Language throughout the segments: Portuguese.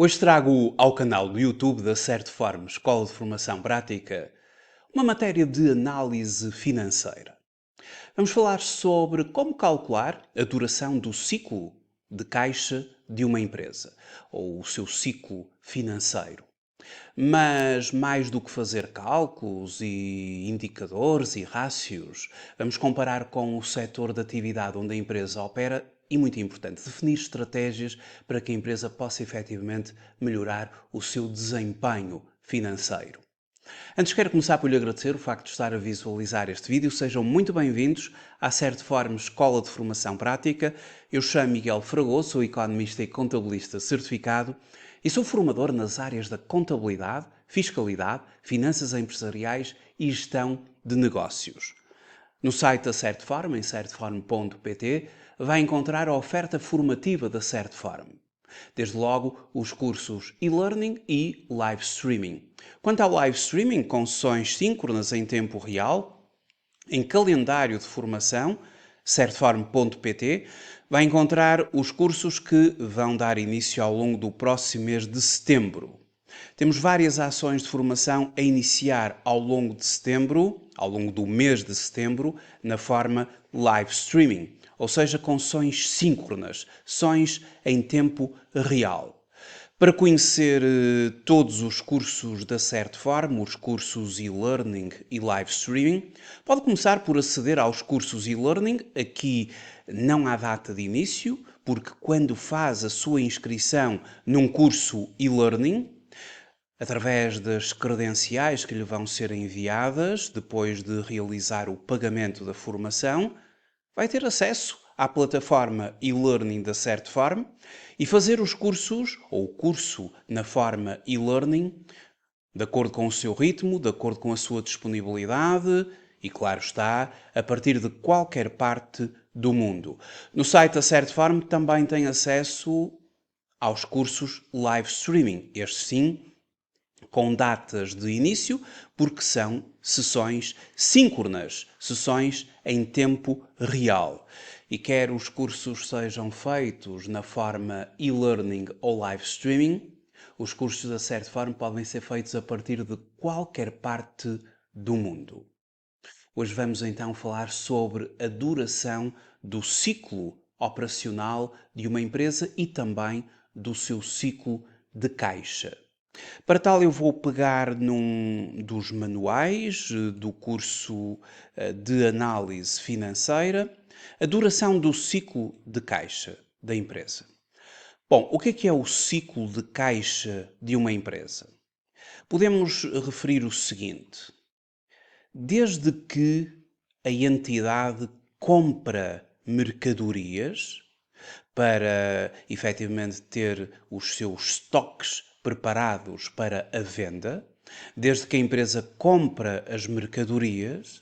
Hoje trago ao canal do YouTube da Certform, Escola de Formação Prática, uma matéria de análise financeira. Vamos falar sobre como calcular a duração do ciclo de caixa de uma empresa, ou o seu ciclo financeiro. Mas mais do que fazer cálculos e indicadores e rácios, vamos comparar com o setor de atividade onde a empresa opera e, muito importante, definir estratégias para que a empresa possa efetivamente melhorar o seu desempenho financeiro. Antes quero começar por lhe agradecer o facto de estar a visualizar este vídeo. Sejam muito bem-vindos à Certform Escola de Formação Prática. Eu chamo Miguel Fragoso, sou economista e contabilista certificado e sou formador nas áreas da contabilidade, fiscalidade, finanças empresariais e gestão de negócios. No site da Certform, em certform.pt, vai encontrar a oferta formativa da Certform. Desde logo, os cursos e-learning e live streaming. Quanto ao live streaming, com sessões síncronas em tempo real, em calendário de formação, certform.pt, vai encontrar os cursos que vão dar início ao longo do próximo mês de setembro. Temos várias ações de formação a iniciar ao longo de setembro, ao longo do mês de setembro, na forma live streaming, ou seja, com sessões síncronas, sessões em tempo real. Para conhecer todos os cursos da Certform, os cursos e-learning e live streaming, pode começar por aceder aos cursos e-learning. Aqui não há data de início, porque quando faz a sua inscrição num curso e-learning, através das credenciais que lhe vão ser enviadas depois de realizar o pagamento da formação, vai ter acesso à plataforma e-learning da Certform e fazer os cursos, ou o curso na forma e-learning, de acordo com o seu ritmo, de acordo com a sua disponibilidade e, claro está, a partir de qualquer parte do mundo. No site da Certform também tem acesso aos cursos live streaming. Estes sim, com datas de início, porque são sessões síncronas, sessões em tempo real. E quer os cursos sejam feitos na forma e-learning ou live streaming, os cursos da Certform podem ser feitos a partir de qualquer parte do mundo. Hoje vamos então falar sobre a duração do ciclo operacional de uma empresa e também do seu ciclo de caixa. Para tal, eu vou pegar num dos manuais do curso de análise financeira, a duração do ciclo de caixa da empresa. Bom, o que é o ciclo de caixa de uma empresa? Podemos referir o seguinte: desde que a entidade compra mercadorias para efetivamente ter os seus estoques preparados para a venda, desde que a empresa compra as mercadorias,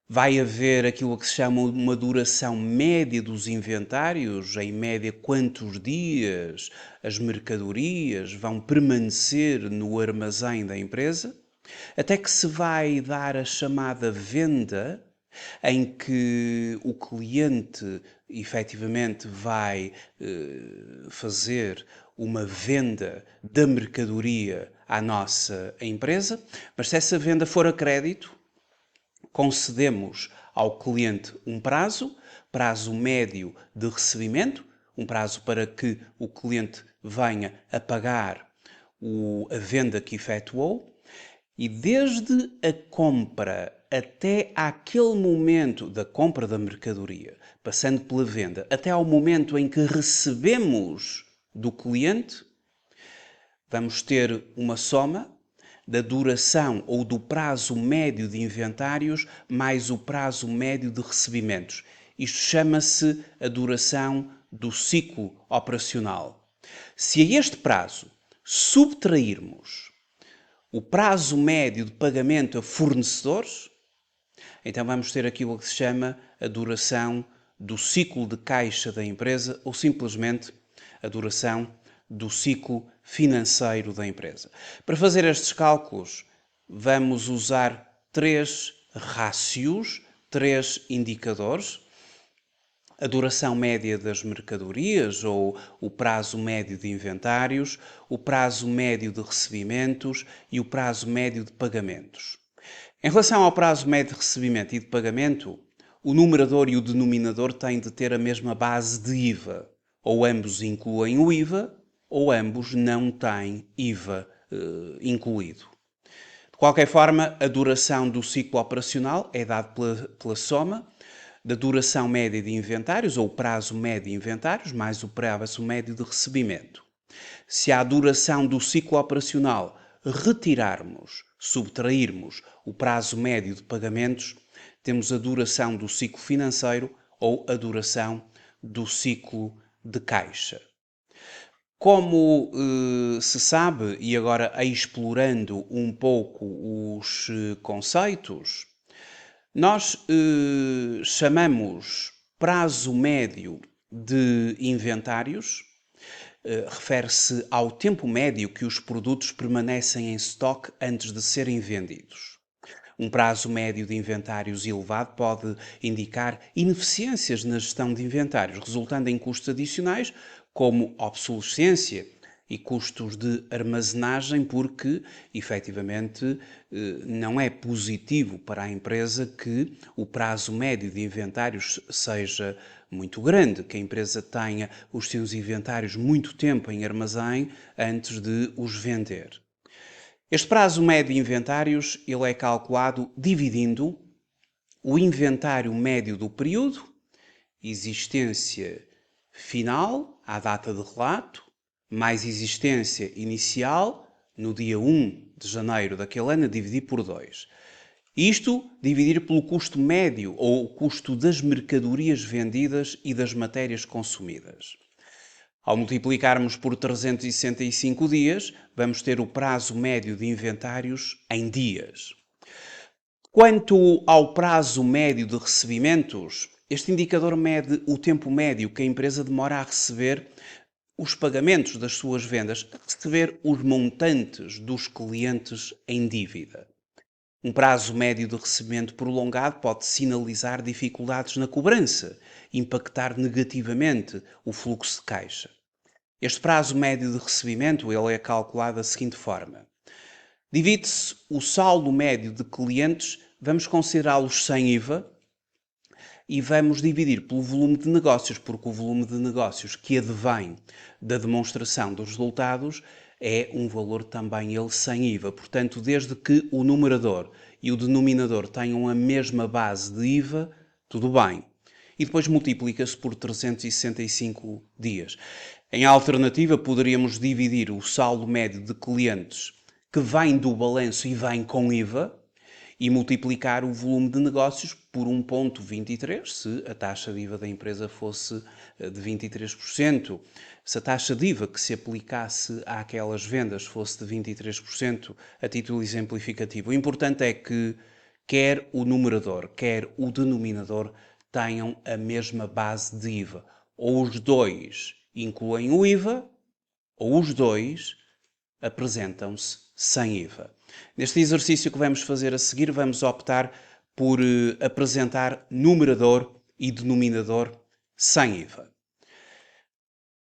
vai haver aquilo que se chama uma duração média dos inventários, em média quantos dias as mercadorias vão permanecer no armazém da empresa, até que se vai dar a chamada venda, em que o cliente efetivamente vai fazer uma venda da mercadoria à nossa empresa, mas se essa venda for a crédito, concedemos ao cliente um prazo médio de recebimento, um prazo para que o cliente venha a pagar a venda que efetuou, e desde a compra até àquele momento da compra da mercadoria, passando pela venda, até ao momento em que recebemos do cliente, vamos ter uma soma da duração ou do prazo médio de inventários mais o prazo médio de recebimentos. Isto chama-se a duração do ciclo operacional. Se a este prazo subtrairmos o prazo médio de pagamento a fornecedores, então vamos ter aquilo que se chama a duração do ciclo de caixa da empresa ou simplesmente a duração do ciclo financeiro da empresa. Para fazer estes cálculos, vamos usar três rácios, três indicadores. a duração média das mercadorias ou o prazo médio de inventários, o prazo médio de recebimentos e o prazo médio de pagamentos. Em relação ao prazo médio de recebimento e de pagamento, o numerador e o denominador têm de ter a mesma base de IVA. Ou ambos incluem o IVA, ou ambos não têm IVA incluído. De qualquer forma, a duração do ciclo operacional é dada pela soma da duração média de inventários, ou o prazo médio de inventários, mais o prazo médio de recebimento. Se à duração do ciclo operacional retirarmos, subtrairmos o prazo médio de pagamentos, temos a duração do ciclo financeiro ou a duração do ciclo de caixa. Como se sabe, e agora explorando um pouco os conceitos, nós chamamos prazo médio de inventários, refere-se ao tempo médio que os produtos permanecem em estoque antes de serem vendidos. Um prazo médio de inventários elevado pode indicar ineficiências na gestão de inventários, resultando em custos adicionais, como obsolescência e custos de armazenagem, porque, efetivamente, não é positivo para a empresa que o prazo médio de inventários seja muito grande, que a empresa tenha os seus inventários muito tempo em armazém antes de os vender. Este prazo médio de inventários ele é calculado dividindo o inventário médio do período, existência final, à data de relato, mais existência inicial, no dia 1 de janeiro daquele ano, a dividir por 2. Isto dividir pelo custo médio, ou o custo das mercadorias vendidas e das matérias consumidas. Ao multiplicarmos por 365 dias, vamos ter o prazo médio de inventários em dias. Quanto ao prazo médio de recebimentos, este indicador mede o tempo médio que a empresa demora a receber os pagamentos das suas vendas, a receber os montantes dos clientes em dívida. Um prazo médio de recebimento prolongado pode sinalizar dificuldades na cobrança, impactar negativamente o fluxo de caixa. Este prazo médio de recebimento ele é calculado da seguinte forma. Divide-se o saldo médio de clientes, vamos considerá-los sem IVA, e vamos dividir pelo volume de negócios, porque o volume de negócios que advém da demonstração dos resultados é um valor também ele sem IVA. Portanto, desde que o numerador e o denominador tenham a mesma base de IVA, tudo bem. E depois multiplica-se por 365 dias. Em alternativa, poderíamos dividir o saldo médio de clientes que vem do balanço e vem com IVA e multiplicar o volume de negócios por 1,23, se a taxa de IVA da empresa fosse de 23%. Se a taxa de IVA que se aplicasse àquelas vendas fosse de 23%, a título exemplificativo. O importante é que quer o numerador, quer o denominador tenham a mesma base de IVA. Ou os dois incluem o IVA, ou os dois apresentam-se sem IVA. Neste exercício que vamos fazer a seguir, vamos optar por apresentar numerador e denominador sem IVA.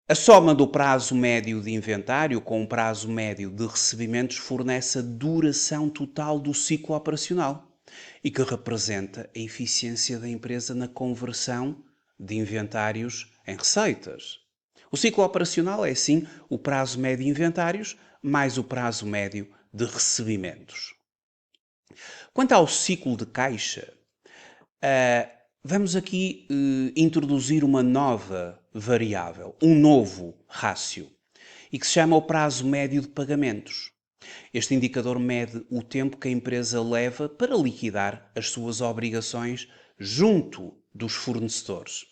A soma do prazo médio de inventário com o prazo médio de recebimentos fornece a duração total do ciclo operacional e que representa a eficiência da empresa na conversão de inventários em receitas. O ciclo operacional é, assim, o prazo médio de inventários mais o prazo médio de recebimentos. Quanto ao ciclo de caixa, vamos aqui introduzir uma nova variável, um novo rácio, e que se chama o prazo médio de pagamentos. Este indicador mede o tempo que a empresa leva para liquidar as suas obrigações junto dos fornecedores.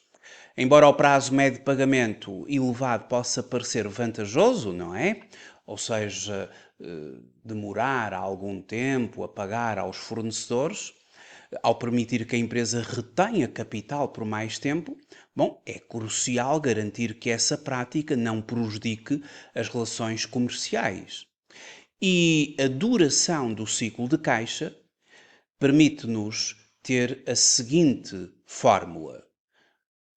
Embora o prazo médio de pagamento elevado possa parecer vantajoso, não é? Ou seja, demorar algum tempo a pagar aos fornecedores, ao permitir que a empresa retenha capital por mais tempo, bom, é crucial garantir que essa prática não prejudique as relações comerciais. E a duração do ciclo de caixa permite-nos ter a seguinte fórmula.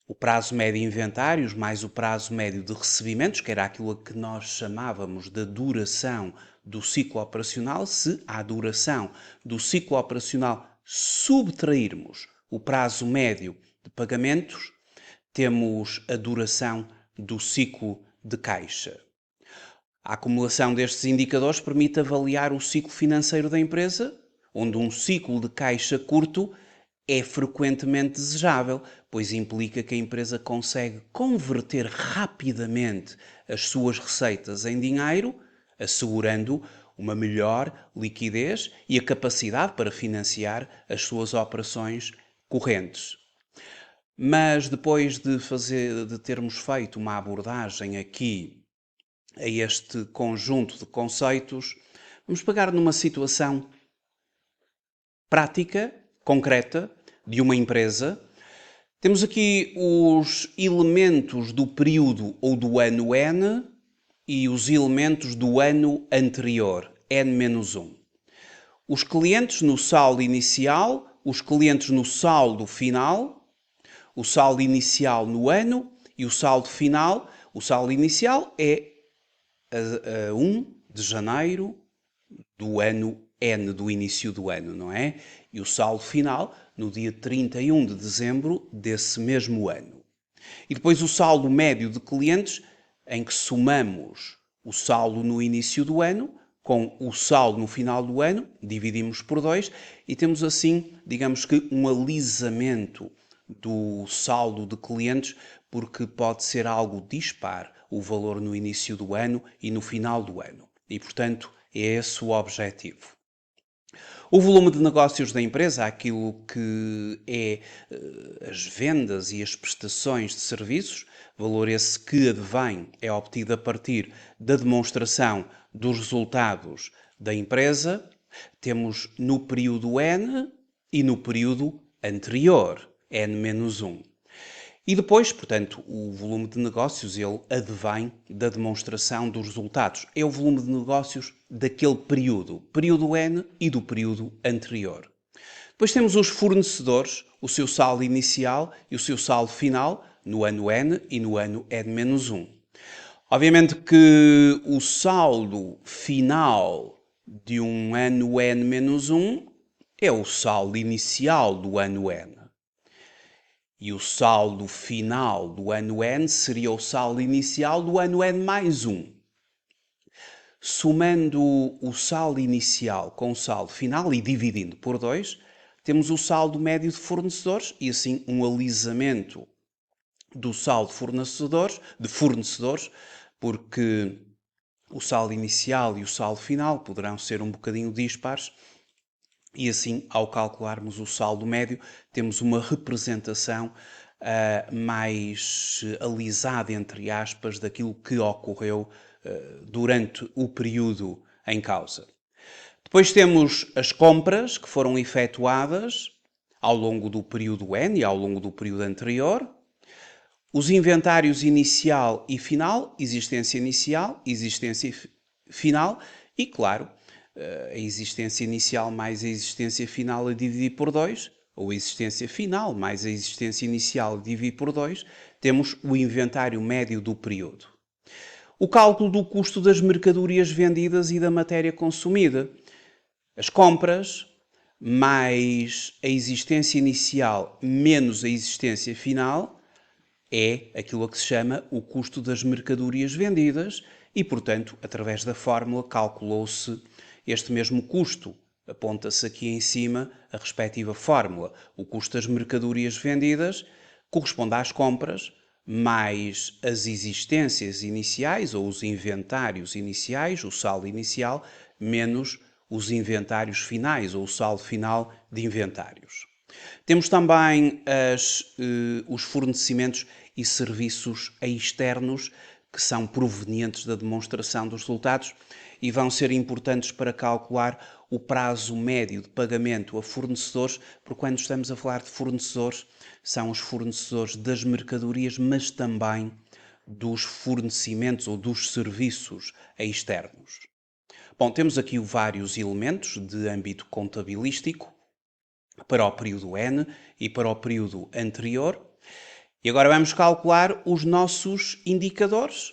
o prazo médio de inventários mais o prazo médio de recebimentos, que era aquilo que nós chamávamos de duração do ciclo operacional. Se à duração do ciclo operacional subtrairmos o prazo médio de pagamentos, temos a duração do ciclo de caixa. A acumulação destes indicadores permite avaliar o ciclo financeiro da empresa, onde um ciclo de caixa curto é frequentemente desejável, pois implica que a empresa consegue converter rapidamente as suas receitas em dinheiro, assegurando uma melhor liquidez e a capacidade para financiar as suas operações correntes. Mas depois de termos feito uma abordagem aqui a este conjunto de conceitos, vamos pegar numa situação prática, concreta, de uma empresa. Temos aqui os elementos do período ou do ano N e os elementos do ano anterior, N-1. Os clientes no saldo inicial, os clientes no saldo final, o saldo inicial no ano e o saldo final. O saldo inicial é a 1 de janeiro do ano N, do início do ano, não é? E o saldo final no dia 31 de dezembro desse mesmo ano. E depois o saldo médio de clientes, em que somamos o saldo no início do ano com o saldo no final do ano, dividimos por 2 e temos assim, digamos que, um alisamento do saldo de clientes, porque pode ser algo dispar o valor no início do ano e no final do ano. E, portanto, é esse o objetivo. O volume de negócios da empresa, aquilo que é as vendas e as prestações de serviços, valor esse que advém, é obtido a partir da demonstração dos resultados da empresa. Temos no período N e no período anterior, N-1. E depois, portanto, o volume de negócios, ele advém da demonstração dos resultados. É o volume de negócios daquele período, período N e do período anterior. Depois temos os fornecedores, o seu saldo inicial e o seu saldo final, no ano N e no ano N-1. Obviamente que o saldo final de um ano N-1 é o saldo inicial do ano N. E o saldo final do ano N seria o saldo inicial do ano N mais 1. Somando o saldo inicial com o saldo final e dividindo por 2, temos o saldo médio de fornecedores e assim um alisamento do saldo de fornecedores, porque o saldo inicial e o saldo final poderão ser um bocadinho dispares. E assim, ao calcularmos o saldo médio, temos uma representação mais alisada, entre aspas, daquilo que ocorreu durante o período em causa. Depois temos as compras que foram efetuadas ao longo do período N e ao longo do período anterior. Os inventários inicial e final, existência inicial, existência final e, claro, a existência inicial mais a existência final a dividir por 2, ou a existência final mais a existência inicial a dividir por 2, temos o inventário médio do período. O cálculo do custo das mercadorias vendidas e da matéria consumida. As compras mais a existência inicial menos a existência final é aquilo a que se chama o custo das mercadorias vendidas e, portanto, através da fórmula calculou-se este mesmo custo. Aponta-se aqui em cima a respectiva fórmula. O custo das mercadorias vendidas corresponde às compras mais as existências iniciais ou os inventários iniciais, o saldo inicial, menos os inventários finais ou o saldo final de inventários. Temos também os fornecimentos e serviços externos que são provenientes da demonstração dos resultados e vão ser importantes para calcular o prazo médio de pagamento a fornecedores, porque quando estamos a falar de fornecedores, são os fornecedores das mercadorias, mas também dos fornecimentos ou dos serviços externos. Bom, temos aqui vários elementos de âmbito contabilístico para o período N e para o período anterior. E agora vamos calcular os nossos indicadores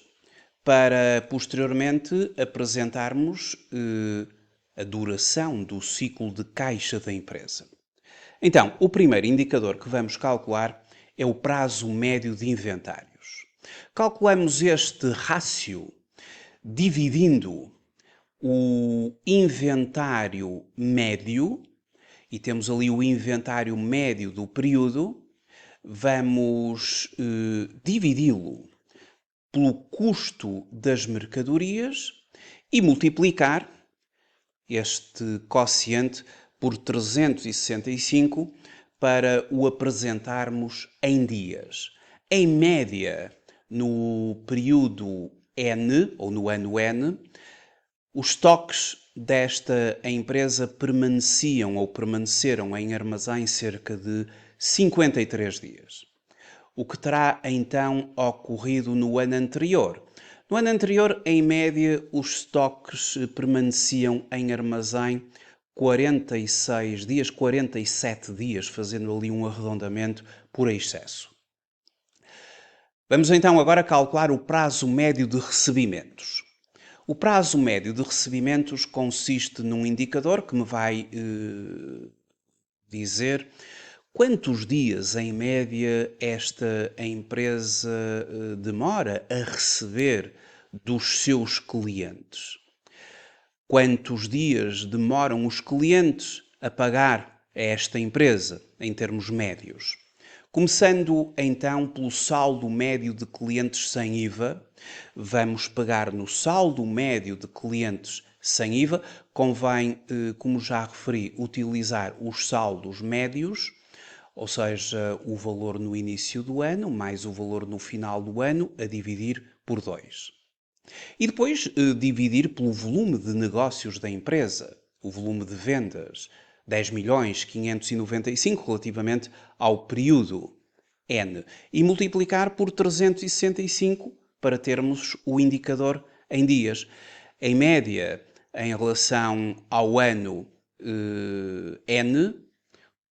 para posteriormente apresentarmos a duração do ciclo de caixa da empresa. Então, o primeiro indicador que vamos calcular é o prazo médio de inventários. Calculamos este rácio dividindo o inventário médio, e temos ali o inventário médio do período, vamos dividi-lo pelo custo das mercadorias e multiplicar este quociente por 365 para o apresentarmos em dias. Em média, no período N, ou no ano N, os estoques desta empresa permaneceram em armazém cerca de 53 dias. O que terá então ocorrido no ano anterior? No ano anterior, em média, os estoques permaneciam em armazém 46 dias, 47 dias, fazendo ali um arredondamento por excesso. Vamos então agora calcular o prazo médio de recebimentos. O prazo médio de recebimentos consiste num indicador que me vai dizer quantos dias, em média, esta empresa demora a receber dos seus clientes. Quantos dias demoram os clientes a pagar a esta empresa, em termos médios. Começando então pelo saldo médio de clientes sem IVA, vamos pegar no saldo médio de clientes sem IVA. Convém, como já referi, utilizar os saldos médios, ou seja, o valor no início do ano mais o valor no final do ano, a dividir por 2. E depois dividir pelo volume de negócios da empresa, o volume de vendas, 10.595 relativamente ao período N, e multiplicar por 365 para termos o indicador em dias. Em média, em relação ao ano N,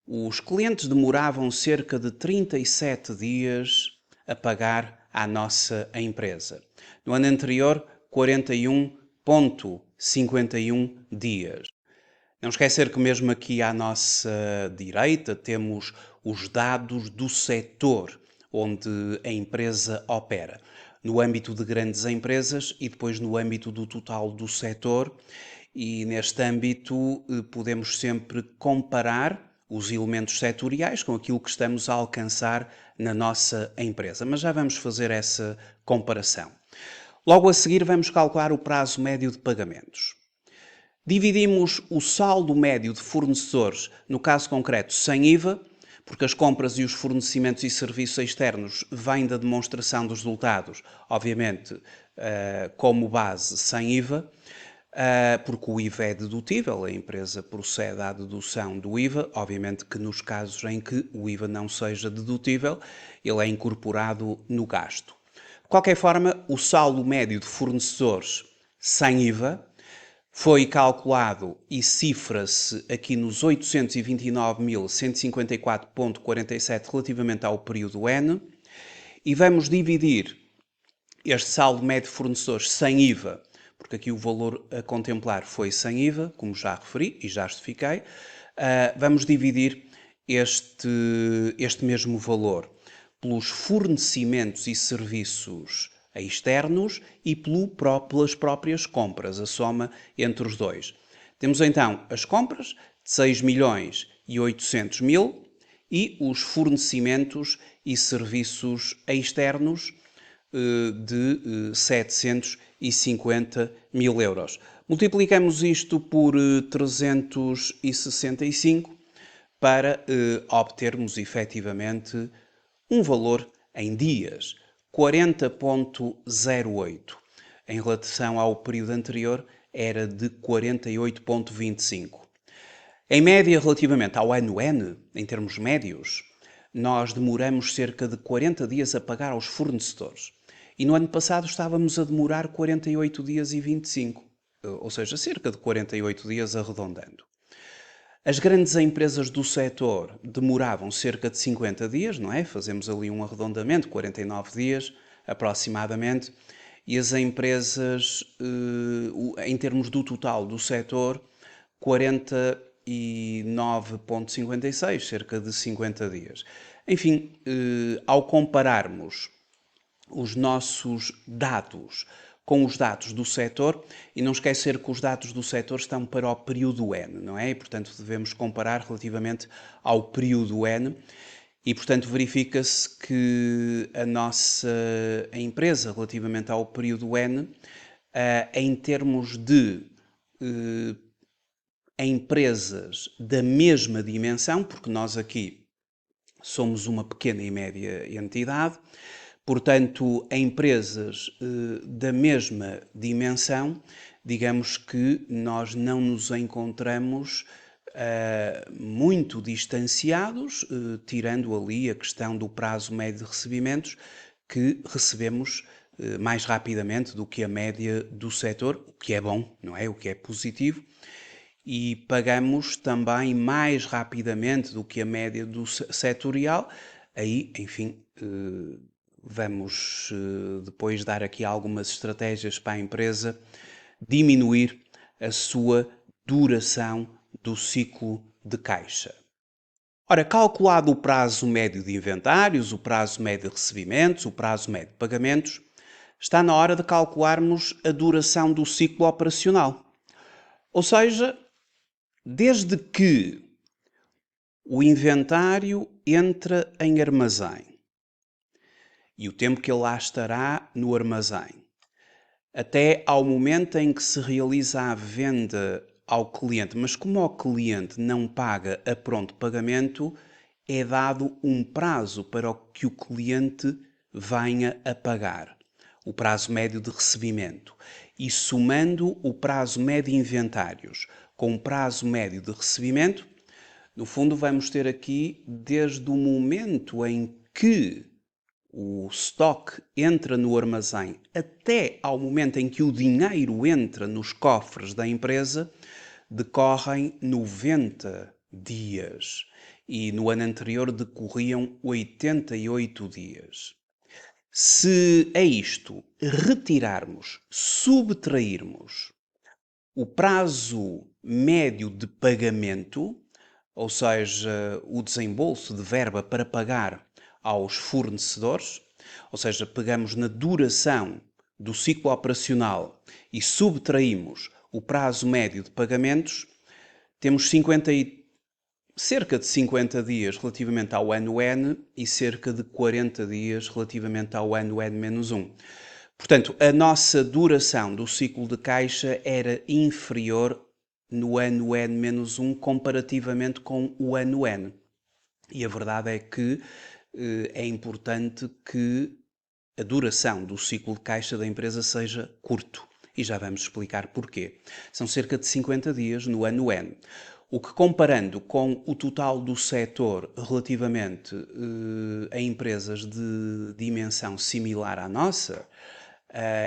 os clientes demoravam cerca de 37 dias a pagar à nossa empresa. No ano anterior, 41,51 dias. Não esquecer que mesmo aqui à nossa direita temos os dados do setor onde a empresa opera. No âmbito de grandes empresas e depois no âmbito do total do setor. E neste âmbito podemos sempre comparar os elementos setoriais com aquilo que estamos a alcançar na nossa empresa. Mas já vamos fazer essa comparação. Logo a seguir vamos calcular o prazo médio de pagamentos. Dividimos o saldo médio de fornecedores, no caso concreto sem IVA, porque as compras e os fornecimentos e serviços externos vêm da demonstração dos resultados, obviamente como base sem IVA, porque o IVA é dedutível, a empresa procede à dedução do IVA, obviamente que nos casos em que o IVA não seja dedutível, ele é incorporado no gasto. De qualquer forma, o saldo médio de fornecedores sem IVA foi calculado e cifra-se aqui nos 829.154,47 relativamente ao período N, e vamos dividir este saldo médio de fornecedores sem IVA, porque aqui o valor a contemplar foi sem IVA, como já referi e já justifiquei, vamos dividir este mesmo valor pelos fornecimentos e serviços externos e pelas próprias compras, a soma entre os dois. Temos então as compras de 6.800.000 e os fornecimentos e serviços externos de 750.000 euros. Multiplicamos isto por 365 para obtermos efetivamente um valor em dias, 40,08. Em relação ao período anterior, era de 48,25. Em média, relativamente ao ano N, em termos médios, nós demoramos cerca de 40 dias a pagar aos fornecedores. E no ano passado estávamos a demorar 48 dias e 25, ou seja, cerca de 48 dias arredondando. As grandes empresas do setor demoravam cerca de 50 dias, não é? Fazemos ali um arredondamento, 49 dias aproximadamente, e as empresas, em termos do total do setor, 49,56, cerca de 50 dias. Enfim, ao compararmos os nossos dados com os dados do setor, e não esquecer que os dados do setor estão para o período N, não é? E, portanto, devemos comparar relativamente ao período N, e, portanto, verifica-se que a empresa, relativamente ao período N, em termos de empresas da mesma dimensão, porque nós aqui somos uma pequena e média entidade, portanto, em empresas da mesma dimensão, digamos que nós não nos encontramos muito distanciados, tirando ali a questão do prazo médio de recebimentos, que recebemos mais rapidamente do que a média do setor, o que é bom, não é? O que é positivo. E pagamos também mais rapidamente do que a média do setorial. Aí, enfim, vamos depois dar aqui algumas estratégias para a empresa diminuir a sua duração do ciclo de caixa. Ora, calculado o prazo médio de inventários, o prazo médio de recebimentos, o prazo médio de pagamentos, está na hora de calcularmos a duração do ciclo operacional. Ou seja, desde que o inventário entra em armazém e o tempo que ele lá estará no armazém, até ao momento em que se realiza a venda ao cliente, mas como o cliente não paga a pronto pagamento, é dado um prazo para que o cliente venha a pagar, o prazo médio de recebimento. E somando o prazo médio de inventários com o prazo médio de recebimento, no fundo vamos ter aqui desde o momento em que o estoque entra no armazém até ao momento em que o dinheiro entra nos cofres da empresa, decorrem 90 dias. E no ano anterior decorriam 88 dias. Se a isto retirarmos, subtrairmos o prazo médio de pagamento, ou seja, o desembolso de verba para pagar aos fornecedores, ou seja, pegamos na duração do ciclo operacional e subtraímos o prazo médio de pagamentos, temos cerca de 50 dias relativamente ao ano N e cerca de 40 dias relativamente ao ano N-1. Portanto, a nossa duração do ciclo de caixa era inferior no ano N-1 comparativamente com o ano N. E a verdade é que é importante que a duração do ciclo de caixa da empresa seja curto. E já vamos explicar porquê. São cerca de 50 dias no ano N. O que, comparando com o total do setor relativamente a empresas de dimensão similar à nossa,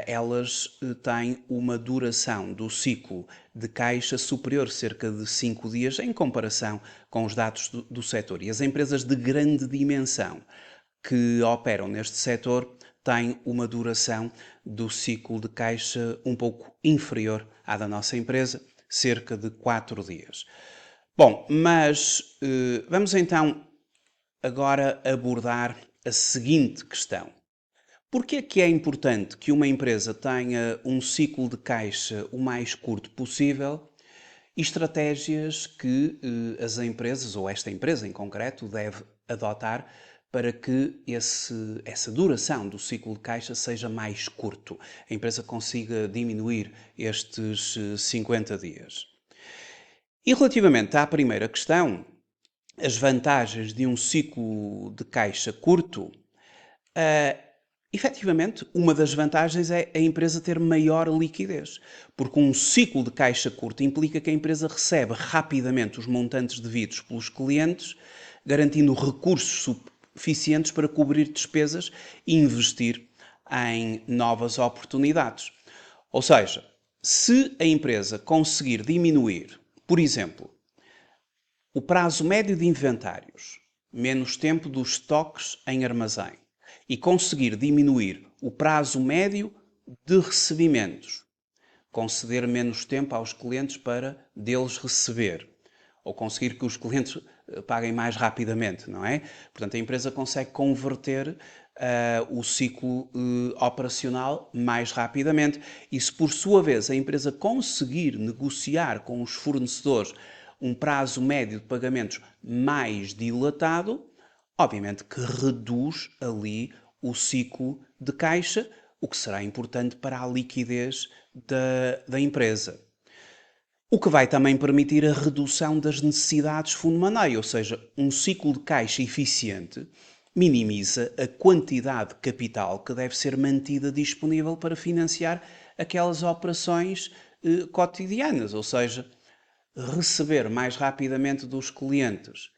elas têm uma duração do ciclo de caixa superior cerca de 5 dias em comparação com os dados do setor. E as empresas de grande dimensão que operam neste setor têm uma duração do ciclo de caixa um pouco inferior à da nossa empresa, cerca de 4 dias. Bom, mas vamos então agora abordar a seguinte questão. Porquê que é importante que uma empresa tenha um ciclo de caixa o mais curto possível e estratégias que as empresas, ou esta empresa em concreto, deve adotar para que essa duração do ciclo de caixa seja mais curto, a empresa consiga diminuir estes 50 dias? E relativamente à primeira questão, as vantagens de um ciclo de caixa curto, efetivamente, uma das vantagens é a empresa ter maior liquidez, porque um ciclo de caixa curto implica que a empresa recebe rapidamente os montantes devidos pelos clientes, garantindo recursos suficientes para cobrir despesas e investir em novas oportunidades. Ou seja, se a empresa conseguir diminuir, por exemplo, o prazo médio de inventários, menos tempo dos estoques em armazém e conseguir diminuir o prazo médio de recebimentos, conceder menos tempo aos clientes para deles receber, ou conseguir que os clientes paguem mais rapidamente, não é? Portanto, a empresa consegue converter o ciclo operacional mais rapidamente e se por sua vez a empresa conseguir negociar com os fornecedores um prazo médio de pagamentos mais dilatado, obviamente que reduz ali o ciclo de caixa, o que será importante para a liquidez da empresa. O que vai também permitir a redução das necessidades fundo money, ou seja, um ciclo de caixa eficiente minimiza a quantidade de capital que deve ser mantida disponível para financiar aquelas operações cotidianas, ou seja, receber mais rapidamente dos clientes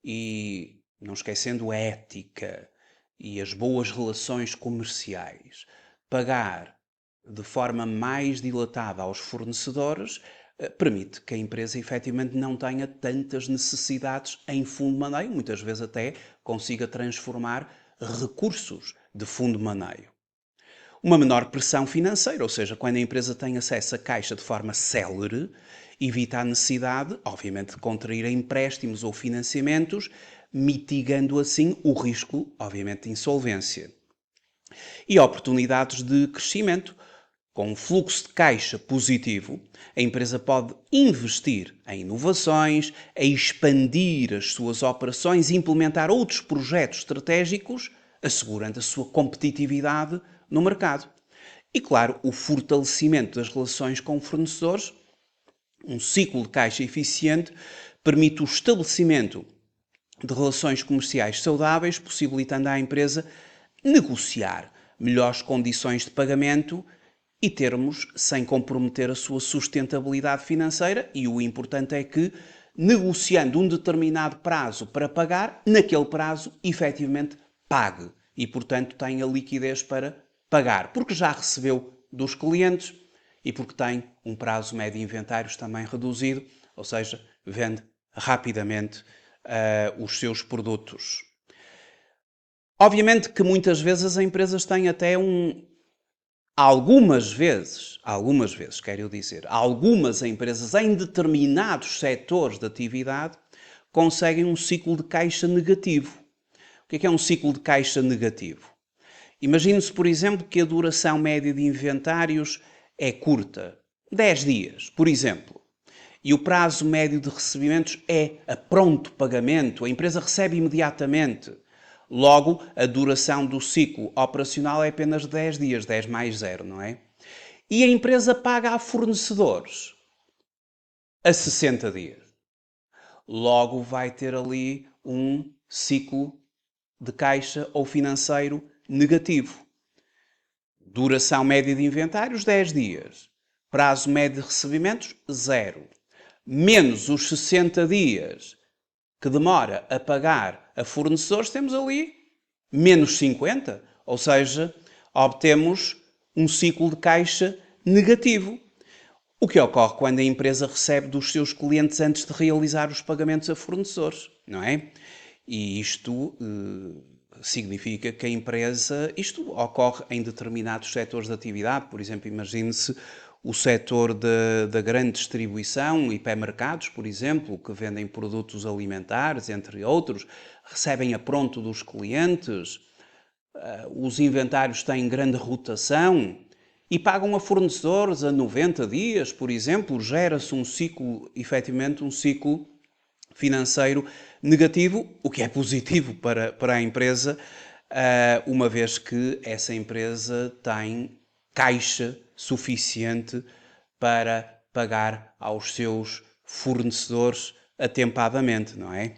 e, não esquecendo a ética e as boas relações comerciais, pagar de forma mais dilatada aos fornecedores, permite que a empresa efetivamente não tenha tantas necessidades em fundo de maneio, muitas vezes até consiga transformar recursos de fundo de maneio. Uma menor pressão financeira, ou seja, quando a empresa tem acesso a caixa de forma célere, evita a necessidade, obviamente, de contrair empréstimos ou financiamentos, mitigando assim o risco, obviamente, de insolvência. E oportunidades de crescimento. Com um fluxo de caixa positivo, a empresa pode investir em inovações, a expandir as suas operações e implementar outros projetos estratégicos, assegurando a sua competitividade no mercado. E, claro, o fortalecimento das relações com fornecedores, um ciclo de caixa eficiente, permite o estabelecimento de relações comerciais saudáveis, possibilitando à empresa negociar melhores condições de pagamento e termos sem comprometer a sua sustentabilidade financeira. E o importante é que, negociando um determinado prazo para pagar, naquele prazo, efetivamente, pague. E, portanto, tenha liquidez para pagar, porque já recebeu dos clientes e porque tem um prazo médio de inventários também reduzido, ou seja, vende rapidamente os seus produtos. Obviamente que muitas vezes as empresas têm até algumas vezes, quero dizer, algumas empresas em determinados setores de atividade conseguem um ciclo de caixa negativo. O que é um ciclo de caixa negativo? Imagine-se, por exemplo, que a duração média de inventários é curta, 10 dias, por exemplo, e o prazo médio de recebimentos é a pronto pagamento, a empresa recebe imediatamente. Logo, a duração do ciclo operacional é apenas 10 dias, 10 mais 0, não é? E a empresa paga a fornecedores a 60 dias. Logo, vai ter ali um ciclo de caixa ou financeiro negativo. Duração média de inventários, 10 dias. Prazo médio de recebimentos, 0. Menos os 60 dias que demora a pagar a fornecedores, temos ali menos 50, ou seja, obtemos um ciclo de caixa negativo. O que ocorre quando a empresa recebe dos seus clientes antes de realizar os pagamentos a fornecedores, não é? E isto significa que a empresa... Isto ocorre em determinados setores de atividade, por exemplo, imagine-se o setor da grande distribuição, hipermercados, por exemplo, que vendem produtos alimentares, entre outros, recebem a pronto dos clientes, os inventários têm grande rotação e pagam a fornecedores a 90 dias, por exemplo, gera-se um ciclo, efetivamente um ciclo financeiro negativo, o que é positivo para a empresa, uma vez que essa empresa tem caixa suficiente para pagar aos seus fornecedores atempadamente, não é?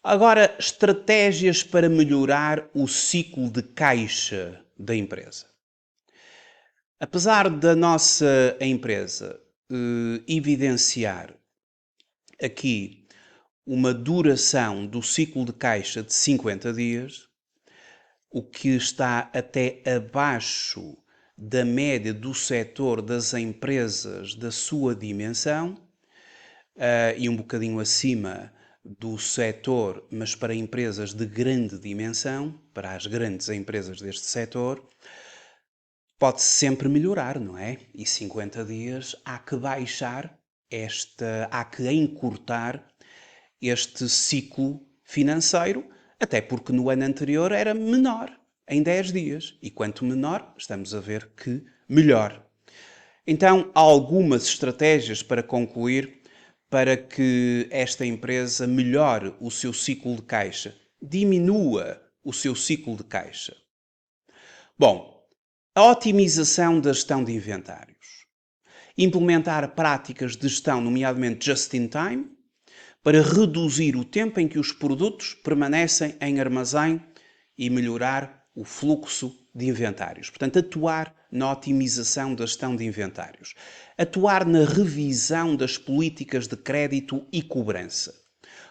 Agora, estratégias para melhorar o ciclo de caixa da empresa. Apesar da nossa empresa evidenciar aqui uma duração do ciclo de caixa de 50 dias, o que está até abaixo da média do setor das empresas da sua dimensão, e um bocadinho acima do setor, mas para empresas de grande dimensão, para as grandes empresas deste setor, pode-se sempre melhorar, não é? E 50 dias há que baixar há que encurtar este ciclo financeiro, até porque no ano anterior era menor, em 10 dias. E quanto menor, estamos a ver que melhor. Então, há algumas estratégias para concluir para que esta empresa melhore o seu ciclo de caixa, diminua o seu ciclo de caixa. Bom, a otimização da gestão de inventários. Implementar práticas de gestão, nomeadamente just-in-time, para reduzir o tempo em que os produtos permanecem em armazém e melhorar o fluxo de inventários. Portanto, atuar na otimização da gestão de inventários. Atuar na revisão das políticas de crédito e cobrança.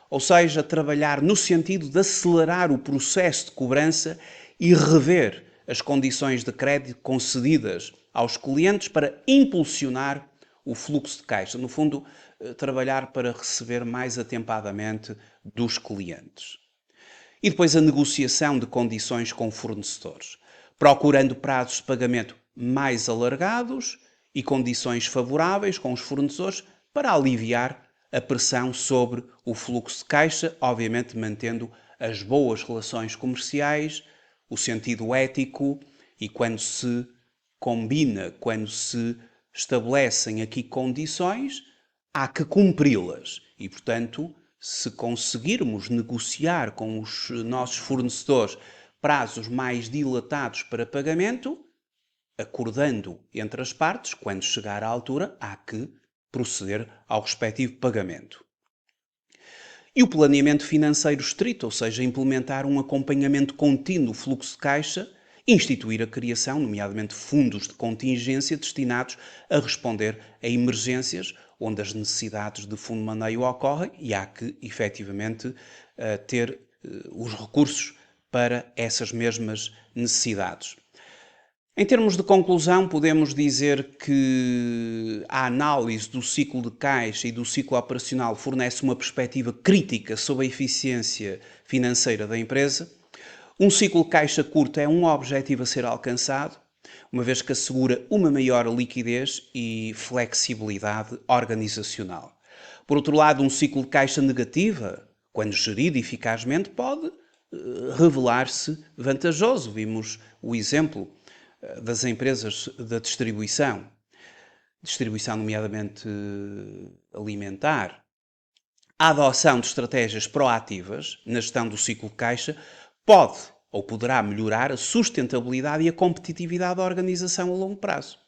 Ou seja, trabalhar no sentido de acelerar o processo de cobrança e rever as condições de crédito concedidas aos clientes para impulsionar o fluxo de caixa. No fundo, trabalhar para receber mais atempadamente dos clientes. E depois a negociação de condições com fornecedores, procurando prazos de pagamento mais alargados e condições favoráveis com os fornecedores para aliviar a pressão sobre o fluxo de caixa, obviamente mantendo as boas relações comerciais, o sentido ético e quando se combina, quando se estabelecem aqui condições, há que cumpri-las. E, portanto, se conseguirmos negociar com os nossos fornecedores prazos mais dilatados para pagamento, acordando entre as partes, quando chegar à altura, há que proceder ao respectivo pagamento. E o planeamento financeiro estrito, ou seja, implementar um acompanhamento contínuo do fluxo de caixa, instituir a criação, nomeadamente fundos de contingência destinados a responder a emergências onde as necessidades de fundo de maneio ocorrem e há que, efetivamente, ter os recursos para essas mesmas necessidades. Em termos de conclusão, podemos dizer que a análise do ciclo de caixa e do ciclo operacional fornece uma perspectiva crítica sobre a eficiência financeira da empresa. Um ciclo de caixa curto é um objetivo a ser alcançado, uma vez que assegura uma maior liquidez e flexibilidade organizacional. Por outro lado, um ciclo de caixa negativa, quando gerido eficazmente, pode revelar-se vantajoso. Vimos o exemplo das empresas da distribuição nomeadamente alimentar. A adoção de estratégias proativas na gestão do ciclo de caixa pode ou poderá melhorar a sustentabilidade e a competitividade da organização a longo prazo.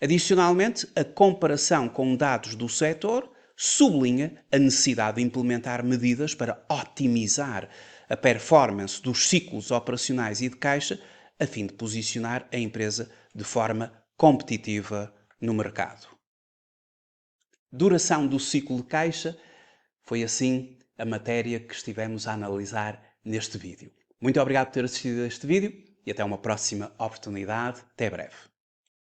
Adicionalmente, a comparação com dados do setor sublinha a necessidade de implementar medidas para otimizar a performance dos ciclos operacionais e de caixa, a fim de posicionar a empresa de forma competitiva no mercado. Duração do ciclo de caixa foi assim a matéria que estivemos a analisar neste vídeo. Muito obrigado por ter assistido a este vídeo e até uma próxima oportunidade. Até breve.